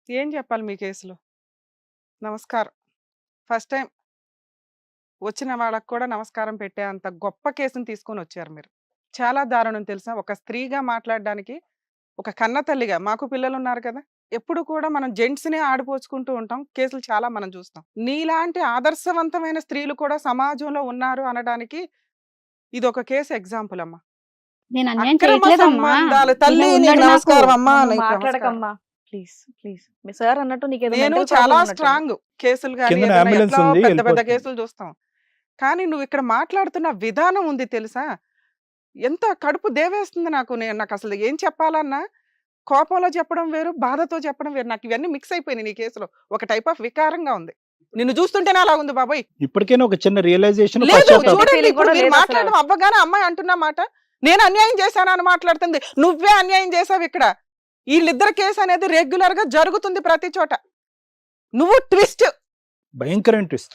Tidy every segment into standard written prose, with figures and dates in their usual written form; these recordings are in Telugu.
ఏం చెప్పాలి మీ కేసులో? నమస్కారం. ఫస్ట్ టైమ్ వచ్చిన వాళ్ళకి కూడా నమస్కారం పెట్టే అంత గొప్ప కేసుని తీసుకొనొచ్చారు మీరు. చాలా దారుణం తెలుసా? ఒక స్త్రీగా మాట్లాడడానికి, ఒక కన్న తల్లిగా మాకు పిల్లలున్నారు కదా! ఎప్పుడు కూడా మనం జెంట్స్‌నే ఆడిపోచుకుంటూ ఉంటాం. కేసులు చాలా మనం చూస్తాం. నీలాంటి ఆదర్శవంతమైన స్త్రీలు కూడా సమాజంలో ఉన్నారు అనడానికి ఇదొక కేస్ ఎగ్జాంపుల్ అమ్మ. నేను అన్యాయం అక్రమ చేయట్లేదమ్మా. సంబంధాలు తల్లి ఈయన నీకు ఉన్నాడు నాకు. నమస్కారం అమ్మా. నువ్వు నీకు నమస్కారం. మాట్లాడకమ్మా ప్లీజ్ ప్లీజ్. మీ సార్ అన్నట్టు నీకేదో నేను mental చాలా problem ఉన్నట్టుంది. స్ట్రాంగ్. కేసులు గాని కిందన ఏదైనా అంబులెన్స్ ఎట్లా ఉంది, పెద్ద పెద్ద వెళ్ళిపోతుంది. కేసులు చూస్తాం. కానీ నువ్వు ఇక్కడ మాట్లాడుతున్న విధానం ఉంది తెలుసా? ఎంత కడుపు దేవేస్తుంది నాకు. నాకు అసలు ఏం చెప్పాలన్నా కోపంలో చెప్పడం వేరు, బాధతో చెప్పడం వేరు. నాకు ఇవన్నీ మిక్స్ అయిపోయినాయి నీ కేసులో. ఒక టైప్ ఆఫ్ వికారంగా ఉంది. నిన్ను చూస్తుంటేనే అలా ఉంది బాబోయ్. ఇప్పటికైనా ఒక చిన్న రియలైజేషన్ లేదు పశ్చాత్తాపం. చూడండి, feeling ఇప్పుడు కూడా మీరు లేదు అసలు. మాట్లాడడం అవ్వగానే అమ్మాయి అంటున్న మాట నేను అన్యాయం చేశాను అని మాట్లాడుతుంది. నువ్వే అన్యాయం చేసావు ఇక్కడ. వీళ్ళిద్దరు కేసు అనేది రెగ్యులర్ గా జరుగుతుంది ప్రతి చోట. నువ్వు ట్విస్ట్. భయంకరమైన ట్విస్ట్.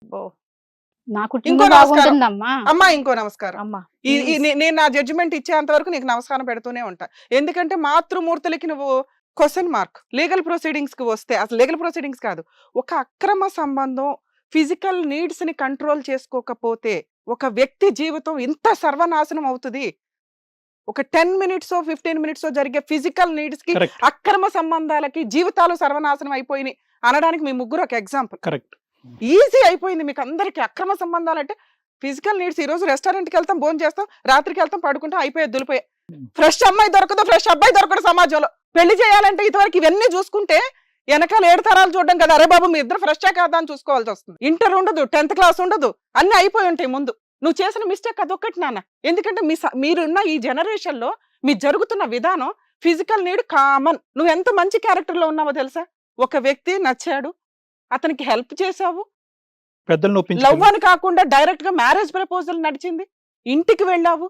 ఓ, నా ఇంకో కుటుంబం నమస్కారం. బాగుంటుందమ్మా. అమ్మా ఇంకో నమస్కారం. అమ్మా నేను నా జడ్జిమెంట్ ఇచ్చేంత వరకు నీకు నమస్కారం పెడుతూనే ఉంటా. ఎందుకంటే మాతృమూర్తులకి నువ్వు క్వశ్చన్ మార్క్. లీగల్ ప్రొసీడింగ్స్ కి వస్తే అసలు లీగల్ ప్రొసీడింగ్స్ కాదు, ఒక అక్రమ సంబంధం ఫిజికల్ నీడ్స్ ని కంట్రోల్ చేసుకోకపోతే ఒక వ్యక్తి జీవితం ఇంత సర్వనాశనం అవుతుంది. ఒక 10 మినిట్స్ 15 మినిట్స్ జరిగే ఫిజికల్ నీడ్స్ కి, కరెక్ట్ అక్రమ సంబంధాలకి జీవితాలు సర్వనాశనం అయిపోయినాయి అనడానికి మీ ముగ్గురు ఒక ఎగ్జాంపుల్. కరెక్ట్. ఈజీ అయిపోయింది మీకు అందరికి. అక్రమ సంబంధాలు అంటే ఫిజికల్ నీడ్స్. ఈ రోజు రెస్టారెంట్కి వెళ్తాం, భోజనం చేస్తాం, రాత్రికి వెళ్తాం, పడుకుంటాం, అయిపోయేది దులిపోయే. ఫ్రెష్ అమ్మాయి దొరకదు, ఫ్రెష్ అబ్బాయి దొరకడు సమాజంలో. పెళ్లి చేయాలంటే ఇంతవరకు ఇవన్నీ చూసుకుంటే వెనకాల 7 తరాలు చూడడం కదా. అరే బాబు మీ ఇద్దరు ఫ్రెష్ కాదా అని చూసుకోవాల్సి వస్తుంది. ఇంటర్ ఉండదు, 10th క్లాస్ ఉండదు, అన్ని అయిపోయి ఉంటాయి ముందు. నువ్వు చేసిన మిస్టేక్ అదొక్కటి నాన్న. ఎందుకంటే మీరున్న ఈ జనరేషన్ లో మీ జరుగుతున్న విధానం ఫిజికల్ నీడ్ కామన్. నువ్వు ఎంత మంచి క్యారెక్టర్ లో ఉన్నావో తెలుసా? ఒక వ్యక్తి నచ్చాడు, అతనికి హెల్ప్ చేసావు, పెద్దలు లవ్ నొప్పించుకొని అని కాకుండా డైరెక్ట్ గా మ్యారేజ్ ప్రపోజల్ నడిచింది, ఇంటికి వెళ్ళావు.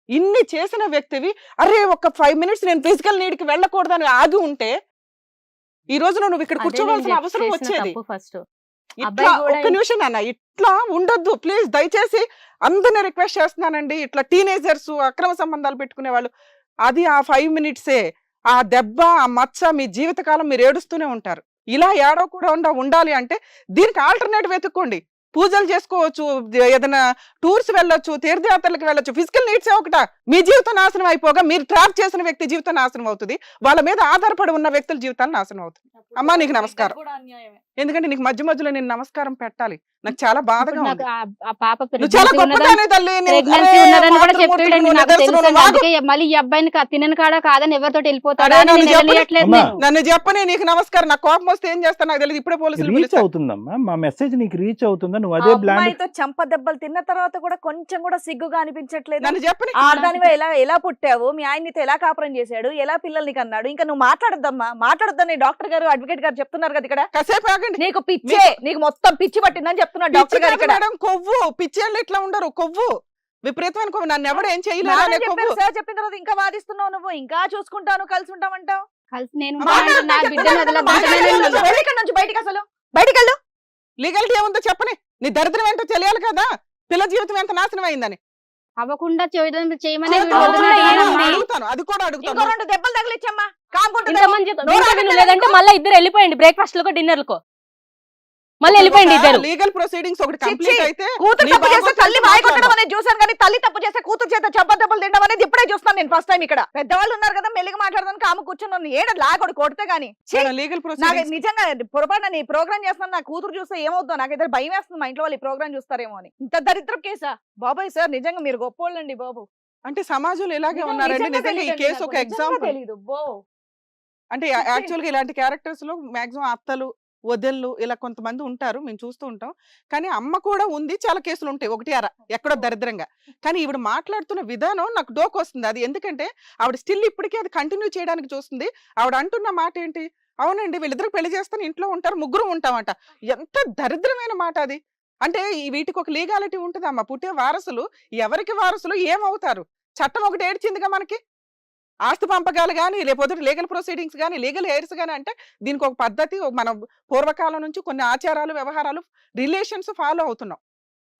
ఇన్ని చేసిన వ్యక్తివి అరే ఒక 5 మినిట్స్ నేను ఫిజికల్ నీడ్ కి వెళ్ళకూడదని ఆగి ఉంటే ఈ రోజు నువ్వు ఇక్కడ కూర్చోవాల్సిన అవసరం వచ్చేది. ఫస్ట్ ఇట్లా అబ్బాయి కూడా ఒక్క నిమిషం నాన్న, ఇట్లా ఉండొద్దు ప్లీజ్. దయచేసి అందరిని రిక్వెస్ట్ చేస్తున్నానండి. ఇట్లా టీనేజర్స్ అక్రమ సంబంధాలు పెట్టుకునే వాళ్ళు, అది ఆ 5 మినిట్సే. ఆ దెబ్బ, ఆ మచ్చ మీ జీవితకాలం మీరు ఏడుస్తూనే ఉంటారు. ఇలా ఏడవకుండా ఉండాలి అంటే దీనికి ఆల్టర్నేట్ వెతుక్కోండి. పూజలు చేసుకోవచ్చు, ఏదైనా టూర్స్ వెళ్ళొచ్చు, తీర్థయాత్రలకు వెళ్ళొచ్చు. ఫిజికల్ నీడ్స్ ఒకట మీ జీవితం నాశనం అయిపోగా మీరు ట్రాప్ చేసిన వ్యక్తి జీవితం నాశనం అవుతుంది. వాళ్ళ మీద ఆధారపడి ఉన్న వ్యక్తుల జీవితాలు నాశనం అవుతుంది. అమ్మా నీకు నమస్కారం. ఎందుకంటే నీకు మధ్య మధ్యలో నేను నమస్కారం పెట్టాలి. నాకు చాలా బాధగా ఇప్పుడు ఉంది. నాకు ఆ పాప నువ్వు చాలా గొప్పదానే తల్లి. ప్రెగ్నెన్సీ ఉన్నదని కూడా చెప్పాడండి. నాకు తెలుసు. అందుకే మళ్ళీ ఈ అబ్బాయిని తినని కాడ కాదని ఎవరితో వెళ్ళిపోతాడా అరే అని నన్ను నేను చెప్పని- వెళ్ళట్లేదు అమ్మా. నేను. నన్ను చెప్పని నీకు నమస్కారం. నాకు కోపం వస్తే ఏం చేస్తాను నాకు తెలియదు. ఇప్పుడే పోలీసులు రీచ్ పిలుస్తాను. అవుతుందమ్మా, మా మెసేజ్ నీకు రీచ్ అవుతుందా? నువ్వు అదే బ్లాండ్ అమ్మాయితో చంప దెబ్బలు తిన్న తర్వాత కూడా కొంచెం కూడా సిగ్గుగా అనిపించట్లేదు. నన్ను చెప్పని. ఆడదానివే ఎలా పుట్టావు, మీ ఆయన నీతో ఎలా కాపురం చేశాడు, ఎలా పిల్లల్ని కన్నాడు, ఇంకా నువ్వు మాట్లాడొద్దమ్మా. మాట్లాడొద్దని డాక్టర్ గారు అడ్వకేట్ గారు చెప్తున్నారు కదా ఇక్కడ. కాసేపు ఆగండి. నీకు పిచ్చే, నీకు మొత్తం పిచ్చి పట్టిందని చెప్తున్నాడు డాక్టర్ గారు ఇక్కడ. మేడం కొవ్వు, పిచ్చేళ్ళు ఇట్లా ఉండరు. కొవ్వు విపరీతమైన కొవ్వు. నన్ను ఎవడు ఏం చేయలేదు నాన్న అనే కొవ్వు. చెప్పారు, సార్ చెప్పిన తర్వాత ఇంకా వాదిస్తున్నావు నువ్వు. ఇంకా చూసుకుంటాను, కలిసి ఉంటామంటావు. కలిసి నేను అమ్మా, నా బిడ్డను వదలొద్దంటేనే నేను మాట్లాడు. వెళ్ళు ఇక్కడి నుంచి బయటికి, అసలు బయటికి వెళ్ళు. లీగల్టీ ఏముందో చెప్పని. నీ దరిద్రం ఏంటో తెలియాలి కదా. పిల్ల జీవితం ఎంత నాశనం అయిందని అవ్వకుండా చేయమని చేద్దాం. అడుగుతాను. అది కూడా ఇంకో అడుగుతాను. 2 దెబ్బలు తగిలిచ్చమ్మా. కాముకుంటుంది. ఇంతమంది నోరు ఆగట్లేదు లేదంటే నీకు? మళ్ళీ ఇద్దరు వెళ్ళిపోయింది బ్రేక్ఫాస్ట్ లకు డిన్నర్ లకు మళ్ళీ వెళ్ళిపోయింది ఇద్దరు. లీగల్ ప్రొసీడింగ్స్ ఒకటి కంప్లీట్ అయితే కూతురు నీ తప్పు చేస్తే బాబు తల్లి తల్లి వాయి కొట్టడం మాట్లాడు. అనేది చూసాను, కానీ తల్లి తప్పు చేస్తే కూతురు చేత చెబ్బ దెబ్బలు తినడం అనేది ఇప్పుడే చూస్తాను నేను ఫస్ట్ టైం ఇక్కడ. పెద్దవాళ్ళు ఉన్నారు కదా, మెల్లిగా మాట్లాడదానికి కాము కూర్చొని ఏడ లాగొడు కొడితే గానీ. ఛీ, లీగల్ నాకు ప్రొసీడింగ్స్ నిజంగా పొరపాటున నీ ప్రోగ్రామ్ చేస్తాను, నా కూతురు చూస్తే ఏమవుతుందో నాకు ఇద్దరు భయం వేస్తుంది. మా ఇంట్లో వాళ్ళు ఈ ప్రోగ్రామ్ చూస్తారేమో అని. ఇంత దరిద్రం కేసా బాబాయ్? సార్ నిజంగా మీరు గొప్పోళ్ళండి బాబు. అంటే సమాజంలో ఇలాగే నిజంగా ఉన్నారండి. నిజంగా ఈ తెలీదండి కేసు నాకు, ఒక నిజంగా ఎగ్జాంపుల్. తెలీదు బో. అంటే యాక్చువల్ గా ఇలాంటి క్యారెక్టర్స్ లో మాక్సిమం అత్తలు, వదిళ్ళు ఇలా కొంతమంది ఉంటారు, మేము చూస్తూ ఉంటాం. కానీ అమ్మ కూడా ఉంది, చాలా కేసులు ఉంటాయి, 1 అర ఎక్కడో దరిద్రంగా. కానీ ఈవిడ మాట్లాడుతున్న విధానం నాకు డోక్ వస్తుంది. అది ఎందుకంటే ఆవిడ స్టిల్ ఇప్పటికీ అది కంటిన్యూ చేయడానికి చూస్తుంది. ఆవిడ అంటున్న మాట ఏంటి? అవునండి వీళ్ళిద్దరు పెళ్లి చేస్తాను, ఇంట్లో ఉంటారు, ముగ్గురు ఉంటామంట. ఎంత దరిద్రమైన మాట అది. అంటే వీటికి ఒక లీగాలిటీ ఉంటుంది అమ్మ. పుట్టే వారసులు ఎవరికి వారసులు ఏమవుతారు? చట్టం ఒకటి ఏడ్చిందిగా మనకి. ఆస్తి పంపకాలు కానీ, లేకపోతే లీగల్ ప్రొసీడింగ్స్ కానీ, లీగల్ హెయిర్స్ కానీ, అంటే దీనికి ఒక పద్ధతి, మనం పూర్వకాలం నుంచి కొన్ని ఆచారాలు, వ్యవహారాలు, రిలేషన్స్ ఫాలో అవుతున్నాం.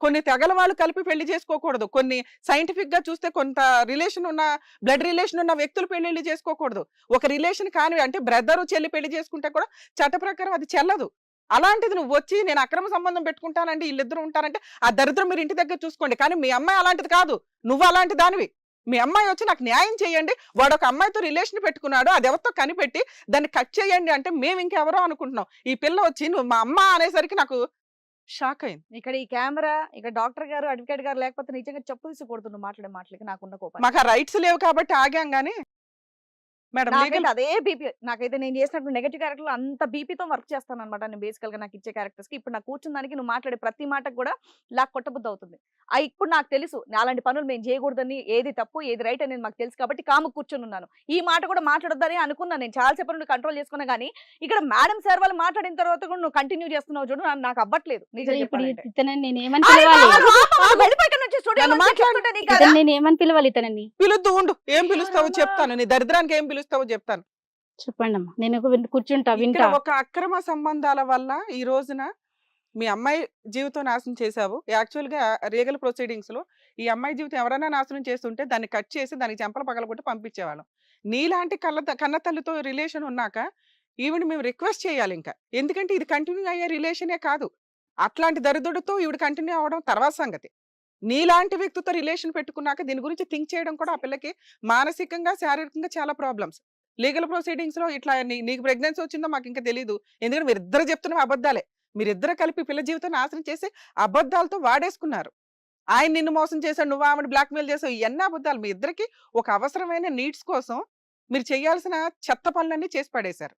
కొన్ని తెగల వాళ్ళు కలిపి పెళ్లి చేసుకోకూడదు, కొన్ని సైంటిఫిక్ గా చూస్తే కొంత రిలేషన్ ఉన్న బ్లడ్ రిలేషన్ ఉన్న వ్యక్తులు పెళ్లిళ్ళు చేసుకోకూడదు. ఒక రిలేషన్ కాని అంటే బ్రదరు చెల్లి పెళ్లి చేసుకుంటే కూడా చట్ట ప్రకారం అది చెల్లదు. అలాంటిది నువ్వు వచ్చి నేను అక్రమ సంబంధం పెట్టుకుంటానంటే వీళ్ళిద్దరు ఉంటారంటే ఆ దరిద్రం మీరు ఇంటి దగ్గర చూసుకోండి. కానీ మీ అమ్మాయి అలాంటిది కాదు, నువ్వు అలాంటి దానివి. మీ అమ్మాయి వచ్చి నాకు న్యాయం చేయండి, వాడు ఒక అమ్మాయితో రిలేషన్ పెట్టుకున్నాడు, అది ఎవరితో కనిపెట్టి దాన్ని కట్ చేయండి అంటే మేము ఇంకెవరో అనుకుంటున్నాం. ఈ పిల్ల వచ్చి నువ్వు మా అమ్మ అనేసరికి నాకు షాక్ అయింది. ఇక్కడ ఈ కెమెరా, ఇక్కడ డాక్టర్ గారు, అడ్వకేట్ గారు లేకపోతే నిజంగా చెప్పు తీసి కొడుతున్నా మాట్లాడే మాటలకి నాకున్న కోపం. మాకు ఆ రైట్స్ లేవు కాబట్టి ఆగాం. గానీ మేడం నాకైతే అదే బీపీ, నాకైతే నేను చేసినట్టు నెగటివ్ క్యారెక్టర్ అంత బీపీతో వర్క్ చేస్తాను అనమాట. నేను బేసికల్ గా నాకు ఇచ్చే క్యారెక్టర్స్ కి ఇప్పుడు నాకు కూర్చున్న దానికి నువ్వు మాట్లాడే ప్రతి మాటకు కూడా లాక్ కొట్టబుద్ధి అవుతుంది. ఇప్పుడు నాకు తెలుసు అలాంటి పనులు మేము చేయకూడదని, ఏది తప్పు ఏది రైట్ అనేది మాకు తెలుసు కాబట్టి కాము కూర్చొని ఉన్నాను. ఈ మాట కూడా మాట్లాడొద్దని అనుకున్నాను, నేను చాలా సేపు నుండి కంట్రోల్ చేసుకున్నా. కానీ ఇక్కడ మేడం సార్ వాళ్ళు మాట్లాడిన తర్వాత కూడా నువ్వు కంటిన్యూ చేస్తున్నావు చూడు, నాకు అవ్వట్లేదు నిజంగా ఇప్పుడు చెప్పాలంటే. ఇతనని నేను ఏమని అరే పిలవాలి? బాబా, బాబా, వెళ్ళిపోయి ఇక్కడ నుంచి స్టూడియో నన్ను నుంచి మాట్లాడు. చెప్తుంటే నీకు కదా? ఇతను నేను ఏమని పిలవాలి? ఇతనని పిలుద్దు ఉండు, ఏం పిలుస్తావో చెప్తాను, నీ దరిద్రానికి ఏం పిలుస్తావో చెప్తాను. చెప్పండి అమ్మా, నేను కూర్చుంటా ఇక్కడ వింటా. ఒక అక్రమ సంబంధాల వల్ల ఈ రోజున మీ అమ్మాయి జీవితం నాశనం చేశావు. యాక్చువల్ గా లీగల్ ప్రొసీడింగ్స్ లో ఈ అమ్మాయి జీవితం ఎవరైనా నాశనం చేస్తుంటే దాన్ని కట్ చేసి దానికి చెంపలు పగలగొట్టి పంపించేవాళ్ళం. నీలాంటి కన్న తల్లితో రిలేషన్ ఉన్నాక ఈవిడ మేము రిక్వెస్ట్ చేయాలి ఇంకా, ఎందుకంటే ఇది కంటిన్యూ అయ్యే రిలేషనే కాదు. అట్లాంటి దరిద్రుడితో ఈవిడ కంటిన్యూ అవ్వడం తర్వాత సంగతి. నీలాంటి వ్యక్తితో రిలేషన్ పెట్టుకున్నాక దీని గురించి థింక్ చేయడం కూడా ఆ పిల్లకి మానసికంగా శారీరకంగా చాలా ప్రాబ్లమ్స్. లీగల్ ప్రొసీడింగ్స్ లో ఇట్లా నీకు ప్రెగ్నెన్సీ వచ్చిందో మాకు ఇంకా తెలియదు, ఎందుకంటే మీరిద్దరు చెప్తున్న అబద్ధాలే. మీరిద్దరు కలిపి పిల్ల జీవితం నాశనం చేసి అబద్ధాలతో వాడేసుకున్నారు. ఆయన నిన్ను మోసం చేశాడు, నువ్వు ఆమెను బ్లాక్మెయిల్ చేసావు, ఇవన్నీ అబద్ధాలు. మీ ఇద్దరికి ఒక అవసరమైన నీడ్స్ కోసం మీరు చేయాల్సిన చెత్త పనులన్నీ చేసి పడేశారు.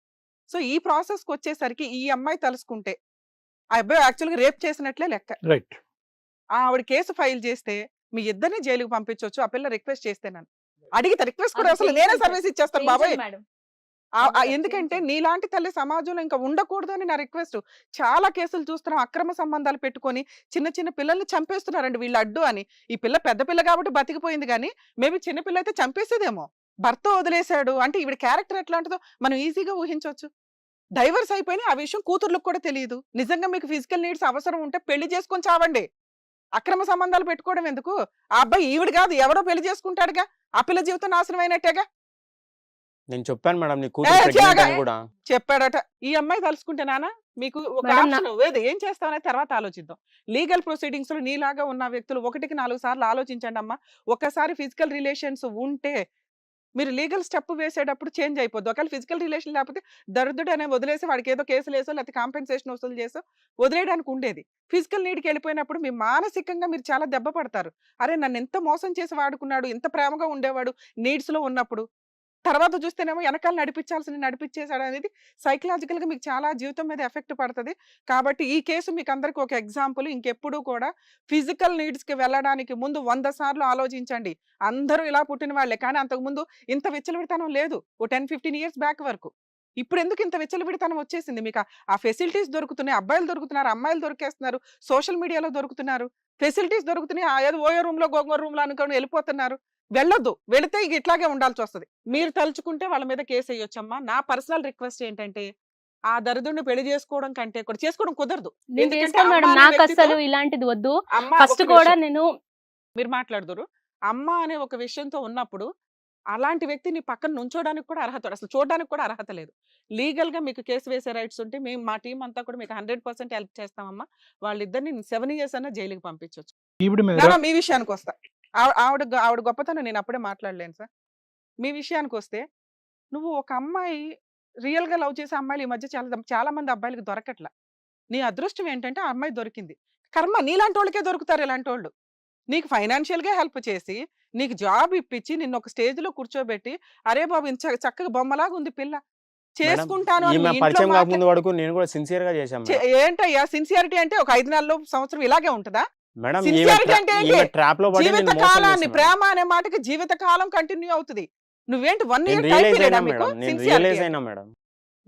సో ఈ ప్రాసెస్కి వచ్చేసరికి ఈ అమ్మాయి తలుసుకుంటే ఆ అబ్బాయి యాక్చువల్గా రేప్ చేసినట్లే లెక్క. రైట్. ఆవిడ కేసు ఫైల్ చేస్తే మీ ఇద్దరిని జైలుకి పంపించవచ్చు. ఆ పిల్ల రిక్వెస్ట్ చేస్తే నన్ను అడిగితే రిక్వెస్ట్ కూడా అసలు నేనే సర్వీస్ ఇచ్చేస్తాను బాబాయ్. మేడం ఎందుకంటే నీలాంటి తల్లి సమాజంలో ఇంకా ఉండకూడదు అని నా రిక్వెస్ట్. చాలా కేసులు చూస్తున్నాం, అక్రమ సంబంధాలు పెట్టుకొని చిన్న చిన్న పిల్లల్ని చంపేస్తున్నారండి వీళ్ళు అడ్డు అని. ఈ పిల్ల పెద్ద పిల్ల కాబట్టి బతికిపోయింది, కానీ మేబీ చిన్న పిల్ల అయితే చంపేసేదేమో. భర్త వదిలేశాడు అంటే ఈవిడ క్యారెక్టర్ ఎట్లాంటిదో మనం ఈజీగా ఊహించవచ్చు. డైవర్స్ అయిపోయినాయి, ఆ విషయం కూతుర్లకు కూడా తెలియదు. నిజంగా మీకు ఫిజికల్ నీడ్స్ అవసరం ఉంటే పెళ్లి చేసుకొని చావండి, అక్రమ సంబంధాలు పెట్టుకోవడం ఎందుకు? ఆ అబ్బాయి ఈవిడ కాదు ఎవరో పెళ్లి చేసుకుంటాడుగా, ఆ పిల్ల జీవితం నాశనం అయినట్టేగా. నేను చెప్పాను మేడం నీ ఏ, కూతురు pregnant త్యాగా. అని కూడా. చెప్పాడట. ఈ అమ్మాయి తలుసుకుంటే నాన్న మీకు ఒక మేడం, ఆప్షన్ ఏది, ఏం చేస్తామనే తర్వాత ఆలోచిద్దాం. లీగల్ ప్రొసీడింగ్స్ లో నీలాగా ఉన్న వ్యక్తులు 1-4 సార్లు ఆలోచించండి అమ్మా. ఒకసారి ఫిజికల్ రిలేషన్స్ ఉంటే మీరు లీగల్ స్టెప్ వేసేటప్పుడు చేంజ్ అయిపోద్ది. ఒకవేళ ఫిజికల్ రిలేషన్ లేకపోతే దరిద్రుడు అనే వదిలేసి వాడికి ఏదో కేసులు వేసో లేకపోతే కాంపెన్సేషన్ వసూలు చేసో వదిలేయడానికి ఉండేది. ఫిజికల్ నీడ్కి వెళ్ళిపోయినప్పుడు మీ మానసికంగా మీరు చాలా దెబ్బ పడతారు. అరే నన్ను ఎంత మోసం చేసి వాడుకున్నాడు, ఎంత ప్రేమగా ఉండేవాడు నీడ్స్ లో ఉన్నప్పుడు, తర్వాత చూస్తేనేమో వెనకాల నడిపించాల్సిన నడిపించేశాడు అనేది సైకలాజికల్ గా మీకు చాలా జీవితం మీద ఎఫెక్ట్ పడుతుంది. కాబట్టి ఈ కేసు మీకు అందరికి ఒక ఎగ్జాంపుల్. ఇంకెప్పుడు కూడా ఫిజికల్ నీడ్స్ కి వెళ్ళడానికి ముందు 100 సార్లు ఆలోచించండి. అందరూ ఇలా పుట్టిన వాళ్ళే, కానీ అంతకుముందు ఇంత విచ్చలవిడితనం లేదు. ఓ 10-15 ఇయర్స్ బ్యాక్ వరకు. ఇప్పుడు ఎందుకు ఇంత విచ్చలవిడితనం వచ్చేసింది? మీకు ఆ ఫెసిలిటీస్ దొరుకుతున్నాయి, అబ్బాయిలు దొరుకుతున్నారు, అమ్మాయిలు దొరికేస్తున్నారు, సోషల్ మీడియాలో దొరుకుతున్నారు, ఫెసిలిటీస్ దొరుకుతున్నాయి. ఏదో ఓయో రూమ్ లో గోంగూర రూమ్ లో అనుకొని వెళ్ళిపోతున్నారు. వెళ్ళొద్దు, వెళితే ఇక ఇట్లాగే ఉండాల్సి వస్తుంది. మీరు తలుచుకుంటే వాళ్ళ మీద కేసు వేయొచ్చమ్మా. నా పర్సనల్ రిక్వెస్ట్ ఏంటంటే ఆ దరిద్రుడిని పెళ్లి చేసుకోవడం కంటే కూడా చేసుకోవడం కుదరదు. నేను ఎందుకంటే చేస్తాను మేడం, అమ్మ అనే నాకు వ్యక్తితో- అసలు ఇలాంటిది వద్దు. అమ్మ ఫస్ట్ ఒక కూడా నిమిషం. నేను మీరు మాట్లాడుదురు. అమ్మ అనే ఒక విషయంతో ఉన్నప్పుడు అలాంటి వ్యక్తిని పక్కన నుంచోడానికి కూడా అర్హత, అసలు చూడడానికి కూడా అర్హత లేదు. లీగల్ గా మీకు కేసు వేసే రైట్స్ ఉంటే మేము మా టీం అంతా కూడా మీకు 100% హెల్ప్ చేస్తామమ్మా. వాళ్ళిద్దరిని 7 years అన్నా జైలుకి పంపించవచ్చు. ఈవిడ మీద నాన్న, మీ విషయానికి వస్తా. ఆవిడ గొప్పతనం నేను అప్పుడే మాట్లాడలేను సార్. మీ విషయానికి వస్తే నువ్వు ఒక అమ్మాయి రియల్ గా లవ్ చేసే అమ్మాయిలు ఈ మధ్య చాలా మంది అబ్బాయిలకు దొరకట్లా. నీ అదృష్టం ఏంటంటే ఆ అమ్మాయి దొరికింది. కర్మ, నీలాంటి వాళ్ళకే దొరుకుతారు ఇలాంటి వాళ్ళు. నీకు ఫైనాన్షియల్ గా హెల్ప్ చేసి నీకు జాబ్ ఇప్పించి నిన్ను ఒక స్టేజ్ లో కూర్చోబెట్టి, అరే బాబు ఇంత చక్కగా బొమ్మలాగా ఉంది పిల్ల, చేసుకుంటాను అని ఈమె మీ ఇంట్లో పరిచయం మాట్లా- కాకముందు వరకు నేను కూడా సిన్సియర్ గా చేశాను మేడం. ఏంటయ్యా సిన్సియారిటీ అంటే? ఒక 5 నెలలు సంవత్సరం ఇలాగే ఉంటుందా? మేడం sincerity అంటే ఏంటి? ట్రాప్ లో పడి నేను జీవిత మోసం కాలాన్ని, చేశాను ప్రేమ అనే మాటకి జీవిత కాలం కంటిన్యూ అవుతుంది. నువ్వేంటి 1 నేను year టైం రియలైజ్ పీరియడా అయినా మీకు? మేడం, నేను Sincerity రియలైజ్ అంటే. అయినా మేడం.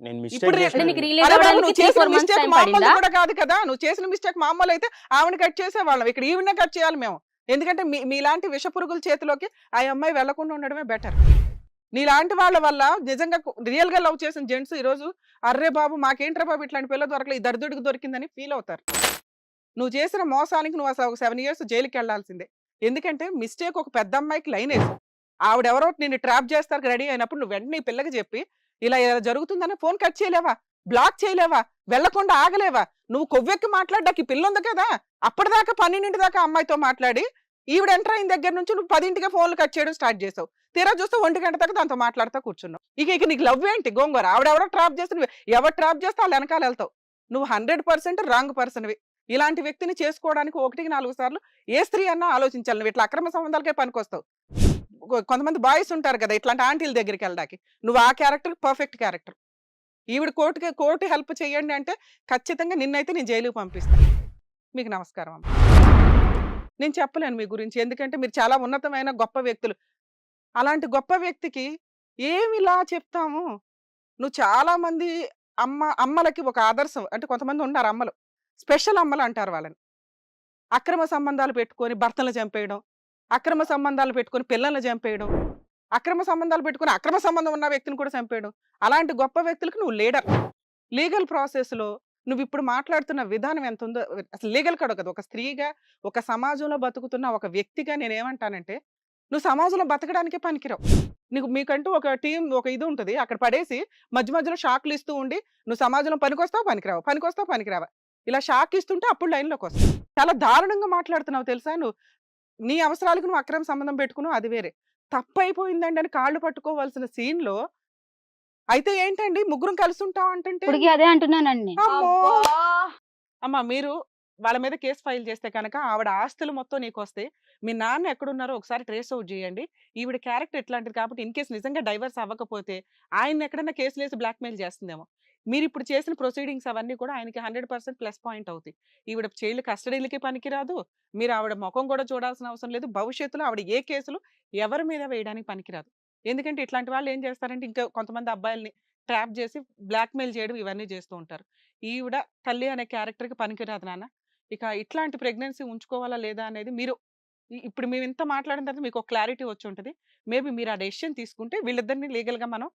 నేను ఇప్పుడు మిస్టేక్ రేపు నీకు రియలైజ్ అరే బాబు, అవ్వడానికి నువ్వు 3-4 చేసిన months మిస్టేక్ టైం మామూలు పడిందా? కూడా కాదు కదా. నువ్వు చేసిన మిస్టేక్ మామూలు అయితే ఆవిడ కట్ చేసేవాళ్ళం, ఇక్కడ ఈవిడనే కట్ చేయాలి మేము. ఎందుకంటే మీలాంటి విష పురుగుల చేతిలోకి ఆ అమ్మాయి వెళ్లకుండా ఉండడమే బెటర్. నీలాంటి వాళ్ళ వల్ల నిజంగా రియల్ గా లవ్ చేసిన జెంట్స్ ఈ రోజు అర్రే బాబు మాకేంట్రా బాబు ఇట్లాంటి పిల్ల దొరకలేదు, ఈ దరిద్రుడికి దొరికిందని ఫీల్ అవుతారు. నువ్వు చేసిన మోసానికి నువ్వు అసలు ఒక 7 ఇయర్స్ జైలుకి వెళ్లాల్సిందే. ఎందుకంటే మిస్టేక్ ఒక పెద్ద అమ్మాయికి లైన్ వేసావు. ఆవిడెవరో నిన్ను ట్రాప్ చేస్తారు రెడీ అయినప్పుడు నువ్వు వెంటనే ఈ పిల్లకి చెప్పి ఇలా ఇలా జరుగుతుందని ఫోన్ కట్ చేయలేవా? బ్లాక్ చేయలేవా? వెళ్లకుండా ఆగలేవా? నువ్వు కొవ్వెక్కి మాట్లాడడానికి ఈ పిల్ల ఉంది కదా, అప్పటిదాకా 12 దాకా అమ్మాయితో మాట్లాడి ఈవిడ ఎంటర్ అయిన దగ్గర నుంచి నువ్వు 10కే ఫోన్లు కట్ చేయడం స్టార్ట్ చేసావు. తీరా చూస్తే 1 గంట దాకా దాంతో మాట్లాడుతూ కూర్చున్నావు. ఇక నీకు లవ్ ఏంటి గోంగూర? ఆవిడెవరో ట్రాప్ చేస్తే నువ్వు ఎవరు ట్రాప్ చేస్తే వాళ్ళు వెనకాల వెళ్తావు. నువ్వు 100% రాంగ్ పర్సన్వి. ఇలాంటి వ్యక్తిని చేసుకోవడానికి 1కి 4 సార్లు ఏ స్త్రీ అన్నా ఆలోచించాలి. నువ్వు ఇట్లా అక్రమ సంబంధాలకే పనికొస్తావు. కొంతమంది బాయ్స్ ఉంటారు కదా ఇట్లాంటి ఆంటీల దగ్గరికి వెళ్ళడానికి, నువ్వు ఆ క్యారెక్టర్ పర్ఫెక్ట్ క్యారెక్టర్. ఈవిడ కోర్టు హెల్ప్ చేయండి అంటే ఖచ్చితంగా నిన్నైతే నేను జైలుకి పంపిస్తాను. మీకు నమస్కారం అమ్మ. నేను చెప్పలేను మీ గురించి, ఎందుకంటే మీరు చాలా ఉన్నతమైన గొప్ప వ్యక్తులు. అలాంటి గొప్ప వ్యక్తికి ఏమిలా చెప్తాము? నువ్వు చాలా మంది అమ్మలకి ఒక ఆదర్శం. అంటే కొంతమంది ఉన్నారు అమ్మలు, స్పెషల్ అమ్మలు అంటారు వాళ్ళని. అక్రమ సంబంధాలు పెట్టుకొని భర్తలను చంపేయడం, అక్రమ సంబంధాలు పెట్టుకొని పిల్లల్ని చంపేయడం, అక్రమ సంబంధాలు పెట్టుకొని అక్రమ సంబంధం ఉన్న వ్యక్తిని కూడా చంపేయడం. అలాంటి గొప్ప వ్యక్తులకు నువ్వు లీడర్. లీగల్ ప్రాసెస్లో నువ్వు ఇప్పుడు మాట్లాడుతున్న విధానం ఎంత ఉందో అసలు లీగల్ కాదు కదా. ఒక స్త్రీగా, ఒక సమాజంలో బతుకుతున్న ఒక వ్యక్తిగా నేనేమంటానంటే, నువ్వు సమాజంలో బతకడానికే పనికిరావు. మీకంటూ ఒక టీం, ఒక ఇది ఉంటుంది. అక్కడ పడేసి మధ్య మధ్యలో షాక్లు ఇస్తూ ఉండి నువ్వు సమాజంలో పనికొస్తావు పనికిరావు, పనికొస్తావు పనికిరావా, ఇలా షాక్ ఇస్తుంటే అప్పుడు లైన్లోకి వస్తావు. చాలా దారుణంగా మాట్లాడుతున్నావు తెలుసా. నువ్వు నీ అవసరాలకు నువ్వు అక్రమ సంబంధం పెట్టుకున్నావు, అది వేరే. తప్పు అయిపోయిందండి అని కాళ్ళు పట్టుకోవాల్సిన సీన్లో అయితే ఏంటండి ముగ్గురం కలిసి ఉంటాం అంటే ఇప్పటికీ అదే అంటున్నానండి. అమ్మా మీరు వాళ్ళ మీద కేసు ఫైల్ చేస్తే కనుక ఆవిడ ఆస్తులు మొత్తం నీకు వస్తాయి. మీ నాన్న ఎక్కడున్నారో ఒకసారి ట్రేస్ అవుట్ చేయండి. ఈవిడ క్యారెక్టర్ ఎట్లాంటిది కాబట్టి ఇన్ కేసు నిజంగా డైవర్స్ అవ్వకపోతే ఆయన ఎక్కడైనా కేసులు వేసి బ్లాక్మెయిల్ చేస్తుందేమో. మీరు ఇప్పుడు చేసిన ప్రొసీడింగ్స్ అవన్నీ కూడా ఆయనకి 100% ప్లస్ పాయింట్ అవుతాయి. ఈవిడ చైల్డ్ కస్టడీలకి పనికిరాదు. మీరు ఆవిడ ముఖం కూడా చూడాల్సిన అవసరం లేదు. భవిష్యత్తులో ఆవిడ ఏ కేసులు ఎవరి మీద వేయడానికి పనికిరాదు. ఎందుకంటే ఇట్లాంటి వాళ్ళు ఏం చేస్తారంటే ఇంకా కొంతమంది అబ్బాయిల్ని ట్రాప్ చేసి బ్లాక్మెయిల్ చేయడం ఇవన్నీ చేస్తూ ఉంటారు. ఈవిడ తల్లి అనే క్యారెక్టర్కి పనికిరాదు నాన్న. ఇక ఇట్లాంటి ప్రెగ్నెన్సీ ఉంచుకోవాలా లేదా అనేది మీరు ఇప్పుడు మేము ఇంత మాట్లాడిన తర్వాత మీకు ఒక క్లారిటీ వచ్చి ఉంటుంది. మేబీ మీరు ఆ డెసిషన్ తీసుకుంటే వీళ్ళిద్దరిని లీగల్గా మనం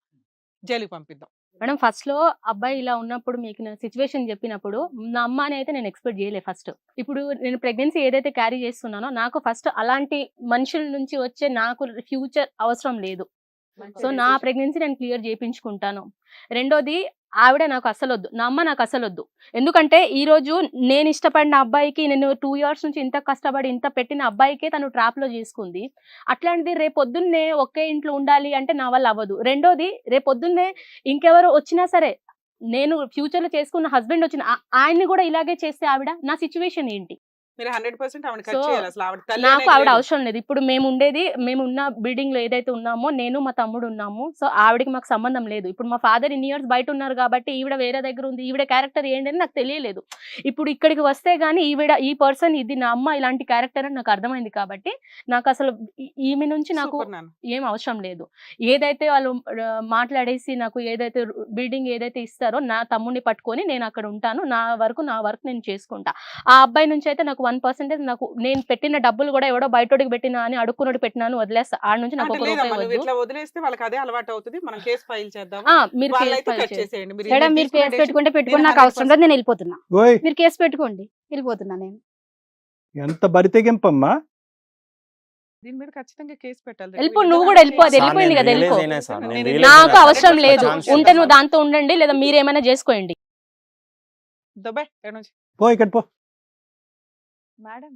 జైలుకి పంపిద్దాం. మేడం ఫస్ట్ లో అబ్బాయి ఇలా ఉన్నప్పుడు మీకు నేను సిచ్యువేషన్ చెప్పినప్పుడు నా అమ్మ అని అయితే నేను ఎక్స్పెక్ట్ చేయలేదు. ఫస్ట్ ఇప్పుడు నేను ప్రెగ్నెన్సీ ఏదైతే క్యారీ చేస్తున్నానో నాకు ఫస్ట్ అలాంటి మనుషుల నుంచి వచ్చే నాకు ఫ్యూచర్ అవసరం లేదు. సో నా ప్రెగ్నెన్సీ నేను క్లియర్ చేయించుకుంటాను. రెండోది ఆవిడ నాకు అసలొద్దు, నా అమ్మ నాకు అసలొద్దు. ఎందుకంటే ఈ రోజు నేను ఇష్టపడిన అబ్బాయికి నేను 2 years నుంచి ఇంత కష్టపడి ఇంత పెట్టిన అబ్బాయికే తను ట్రాప్ లో చేసుకుంది. అట్లాంటిది రేపొద్దున్నే ఒకే ఇంట్లో ఉండాలి అంటే నా వల్ల అవ్వదు. రెండోది రేపొద్దున్నే ఇంకెవరు వచ్చినా సరే, నేను ఫ్యూచర్ లో చేసుకున్న హస్బెండ్ వచ్చిన ఆయన్ని కూడా ఇలాగే చేస్తే ఆవిడ నా సిచ్యువేషన్ ఏంటి? మీరు 100% ఆవిడ కట్ సో, చేయాలి. అసలు ఆవిడ తల్లి నాకు అనేది ఆవిడ లేదు. అవసరం లేదు. ఇప్పుడు మేమున్న బిల్డింగ్ లో ఏదైతే ఉన్నామో నేను మా తమ్ముడు ఉన్నాము. సో ఆవిడకి మాకు సంబంధం లేదు. ఇప్పుడు మా ఫాదర్ ఇన్ని ఇయర్స్ బయట ఉన్నారు కాబట్టి ఈవిడ వేరే దగ్గర ఉంది. ఈవిడ క్యారెక్టర్ ఏంటని నాకు తెలియలేదు. ఇప్పుడు ఇక్కడికి వస్తే గానీ ఈ పర్సన్ ఇది నా అమ్మ ఇలాంటి క్యారెక్టర్ అని నాకు అర్థమైంది కాబట్టి నాకు అసలు ఈమె నుంచి నాకు సూపర్ నాన్న. ఏం అవసరం లేదు. ఏదైతే వాళ్ళు మాట్లాడేసి నాకు ఏదైతే బిల్డింగ్ ఏదైతే ఇస్తారో నా తమ్ముడిని పట్టుకొని నేను అక్కడ ఉంటాను. నా వర్క్ నేను చేసుకుంటా. ఆ అబ్బాయి నుంచి అయితే నాకు 1% నాకు నేను పెట్టిన డబ్బులు కూడా ఎవడో బయటోడికి పెట్టినా అని అడుక్కున్నోడు పెట్టినాను వదిలేస్తా. ఆడ నుంచి నాకు అంటే ఒక రూపాయి లేదమ్మా, నువ్వు వద్దు. ఇట్లా వదిలేస్తే వాళ్ళకి అదే అలవాటు అవుతుంది. మనం కేసు ఫైల్ చేద్దాం. మీరు వాళ్ళైతే కేసు ఫైల్ కట్ చేయండి. చేసేయండి. మీరు మేడం మీరు మీరు తీసుకున్న కేసు డెసిషన్ పెట్టుకుంటే పెట్టుకోండి, నేను నాకు అవసరం 100% లేదు, నేను వెళ్ళిపోతున్నా. ఓయ్ మీరు కేసు పెట్టుకోండి, వెళ్ళిపోతున్నా నేను. ఎంత బరితెగింపమ్మా. దీని మీద ఖచ్చితంగా కేసు పెట్టాలి. వెళ్ళిపో, నువ్వు కూడా వెళ్ళిపో. అది సార్, వెళ్ళిపోయింది నేను కదా, వెళ్ళిపో. రియలైజ్ అయినా సార్, నేను నేను రియలైజ్ నాకు అయినా. అవసరం లేదు. ఛాన్స్ ఉంటే ఇవ్వండి నువ్వు సార్. దాంతో ఉండండి, లేదా మీరేమైనా చేసుకోండి. దొబ్బే ఎక్కడి నుంచి పో ఇక్కడ పో. మేడం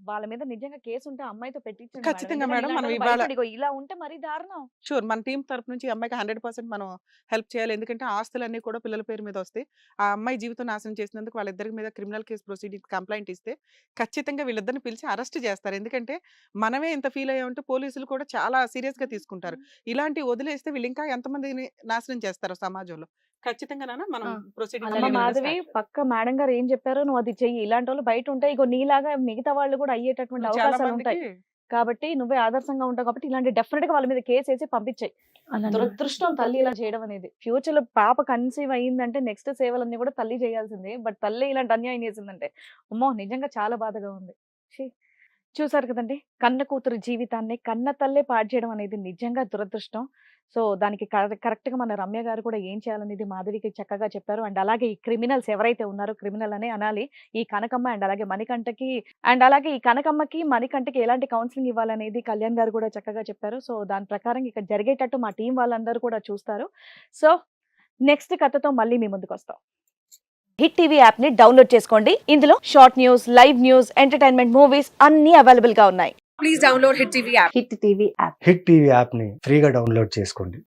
వాళ్ళ మీద నిజంగా కేసు ఉంటే అమ్మాయితో పెట్టించండి ఖచ్చితంగా ఎందుకంటే మేడం, ఇలాంటి మనం వాళ్ళు ఇవాళ భయపడి, ఇగో ఇలా ఉంటే మరీ దారుణం. షూర్ మన టీం తరపు నుంచి ఈ అమ్మాయికి 100% మనం హెల్ప్ చేయాలి. ఎందుకంటే ఆస్తులన్నీ కూడా పిల్లల పేరు మీద వస్తాయి. ఆ అమ్మాయి జీవితం నాశనం చేసినందుకు వాళ్ళిద్దరి మీద క్రిమినల్ కేసు ప్రొసీడింగ్ కంప్లైంట్ ఇస్తే ఖచ్చితంగా వీళ్ళిద్దరిని పిలిచి అరెస్ట్ చేస్తారు. ఎందుకంటే మనమే ఇంత ఫీల్ అయ్యామంటే పోలీసులు కూడా చాలా సీరియస్ గా తీసుకుంటారు. ఇలాంటి వదిలేస్తే వీళ్ళు ఇంకా ఎంతమందిని నాశనం చేస్తారు సమాజంలో. ఖచ్చితంగా నాన్న మనం ప్రొసీడింగ్ అలాగే అమ్మ మాధవి పక్క మేడం గారు ఏం చెప్పారో నువ్వు అది చెయ్యి. ఇలాంటి వాళ్ళు బయట ఉంటాయి, ఇగో నీలాగా మిగతా వాళ్ళు కూడా అయ్యేటటువంటి చాలా అవకాశాలు ఉంటాయి మందికి కాబట్టి నువ్వే ఆదర్శంగా ఉంటావు కాబట్టి ఇలాంటి డెఫినెట్ గా వాళ్ళ మీద కేసు వేసి పంపించాయి. దురదృష్టం తల్లి ఇలా చేయడం అనేది. ఫ్యూచర్ లో పాప కన్సీవ్ అయ్యిందంటే నెక్స్ట్ సేవలన్నీ కూడా తల్లి చేయాల్సిందే. బట్ తల్లి ఇలాంటి అన్యాయం చేసిందంటే అమ్మో నిజంగా చాలా బాధగా ఉంది. ఛీ. చూసారు కదండి, కన్న కూతురు జీవితాన్ని కన్న తల్లే పాడు చేయడం అనేది నిజంగా దురదృష్టం. సో దానికి కరెక్ట్ గా మన రమ్య గారు కూడా ఏం చేయాలనేది మాధవికి చక్కగా చెప్పారు. అండ్ అలాగే ఈ క్రిమినల్స్ ఎవరైతే ఉన్నారో, క్రిమినల్ అనే అనాలి, ఈ కనకమ్మ అండ్ అలాగే మణికంఠకి, అండ్ అలాగే ఈ కనకమ్మకి మణికంఠకి ఎలాంటి కౌన్సిలింగ్ ఇవ్వాలనేది కళ్యాణ్ గారు కూడా చక్కగా చెప్పారు. సో దాని ప్రకారం ఇక్కడ జరిగేటట్టు మా టీం వాళ్ళందరూ కూడా చూస్తారు. సో నెక్స్ట్ కథతో మళ్ళీ మీ ముందుకు వస్తాం. హిట్ టీవీ యాప్ ని డౌన్లోడ్ చేసుకోండి. ఇందులో short news, live news, entertainment, movies అన్ని అవైలబుల్ గా ఉన్నాయి. Please download Hit TV app. Hit TV app. Hit TV యాప్ని ఫ్రీగా డౌన్లోడ్ చేసుకోండి.